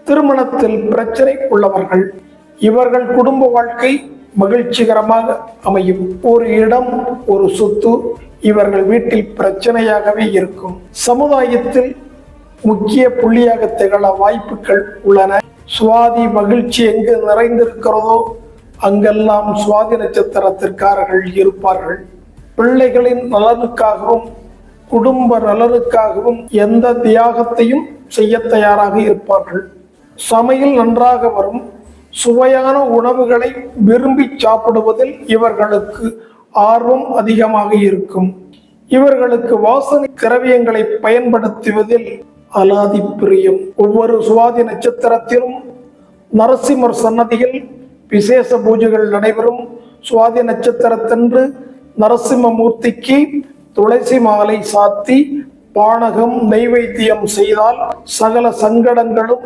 திருமணத்தில் பிரச்சனை உள்ளவர்கள், இவர்கள் குடும்ப வாழ்க்கை மகிழ்ச்சிகரமாக அமையும். ஒரு இடம், ஒரு சொத்து இவர்கள் வீட்டில் பிரச்சனையாகவே இருக்கும். சமுதாயத்தில் முக்கிய புள்ளியாக திகழ வாய்ப்புகள் உள்ளன. சுவாதி மகிழ்ச்சி எங்கு நிறைந்திருக்கிறதோ அங்கெல்லாம் சுவாதி நட்சத்திரத்திற்காரர்கள் இருப்பார்கள். பிள்ளைகளின் நலனுக்காகவும் குடும்ப நலனுக்காகவும் எந்த தியாகத்தையும் செய்ய தயாராக இருப்பார்கள். சமையல் நன்றாக வரும். சுவையான உணவுகளை விரும்பி சாப்பிடுவதில் இவர்களுக்கு ஆர்வம் அதிகமாக இருக்கும். இவர்களுக்கு வாசனை திரவியங்களை பயன்படுத்துவதில் அலாதி பிரியம். ஒவ்வொரு சுவாதி நட்சத்திரத்திலும் நரசிம்மர் சன்னதியில் விசேஷ பூஜைகள் நடைபெறும். சுவாதி நட்சத்திரத்தன்று நரசிம்மமூர்த்திக்கு துளசி மாலை சாத்தி பானகம் நைவேத்தியம் செய்தால் சகல சங்கடங்களும்